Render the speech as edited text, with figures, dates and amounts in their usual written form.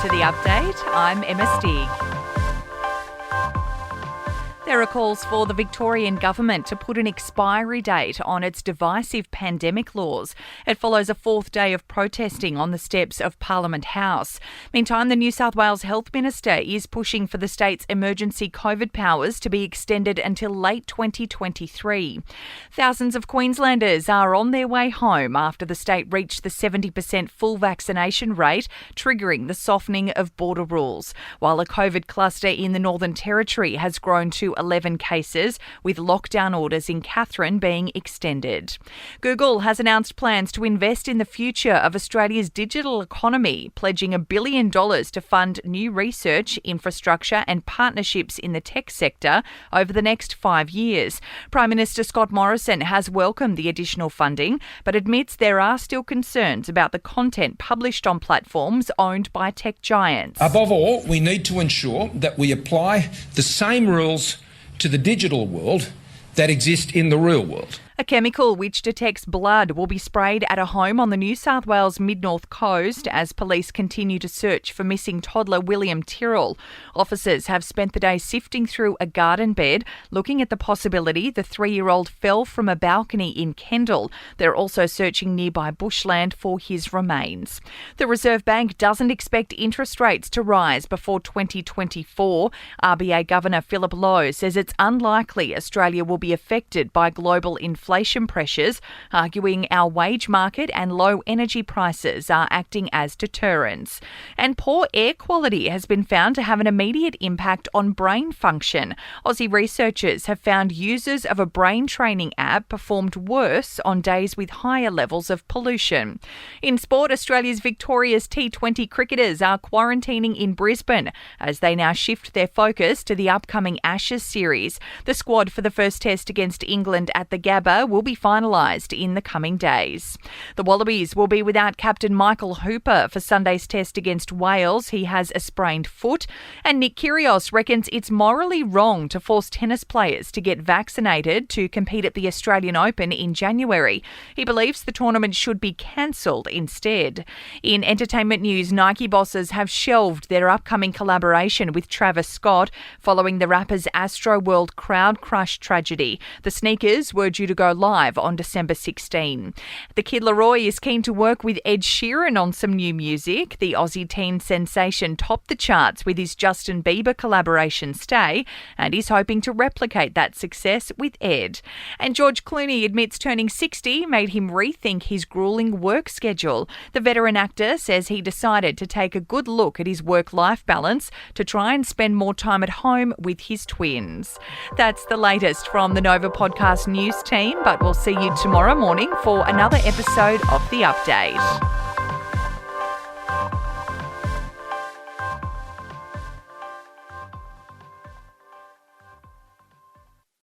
to The Update. I'm Emma Stig. There are calls for the Victorian Government to put an expiry date on its divisive pandemic laws. It follows a fourth day of protesting on the steps of Parliament House. Meantime, the New South Wales Health Minister is pushing for the state's emergency COVID powers to be extended until late 2023. Thousands of Queenslanders are on their way home after the state reached the 70% full vaccination rate, triggering the softening of border rules, while a COVID cluster in the Northern Territory has grown to 11 cases, with lockdown orders in Katherine being extended. Google has announced plans to invest in the future of Australia's digital economy, pledging $1 billion to fund new research, infrastructure and partnerships in the tech sector over the next 5 years. Prime Minister Scott Morrison has welcomed the additional funding, but admits there are still concerns about the content published on platforms owned by tech giants. Above all, we need to ensure that we apply the same rules to the digital world that exist in the real world. A chemical which detects blood will be sprayed at a home on the New South Wales mid-north coast as police continue to search for missing toddler William Tyrrell. Officers have spent the day sifting through a garden bed, looking at the possibility the 3-year-old fell from a balcony in Kendall. They're also searching nearby bushland for his remains. The Reserve Bank doesn't expect interest rates to rise before 2024. RBA Governor Philip Lowe says it's unlikely Australia will be affected by global inflation pressures, arguing our wage market and low energy prices are acting as deterrents. And poor air quality has been found to have an immediate impact on brain function. Aussie researchers have found users of a brain training app performed worse on days with higher levels of pollution. In sport, Australia's victorious T20 cricketers are quarantining in Brisbane as they now shift their focus to the upcoming Ashes series. The squad for the first test against England at the Gabba will be finalised in the coming days. The Wallabies will be without captain Michael Hooper for Sunday's test against Wales. He has a sprained foot. And Nick Kyrgios reckons it's morally wrong to force tennis players to get vaccinated to compete at the Australian Open in January. He believes the tournament should be cancelled instead. In entertainment news, Nike bosses have shelved their upcoming collaboration with Travis Scott following the rapper's Astroworld crowd crush tragedy. The sneakers were due to go live on December 16. The Kid Laroi is keen to work with Ed Sheeran on some new music. The Aussie teen sensation topped the charts with his Justin Bieber collaboration Stay, and is hoping to replicate that success with Ed. And George Clooney admits turning 60 made him rethink his grueling work schedule. The veteran actor says he decided to take a good look at his work-life balance to try and spend more time at home with his twins. That's the latest from the Nova Podcast News team, but we'll see you tomorrow morning for another episode of The Update.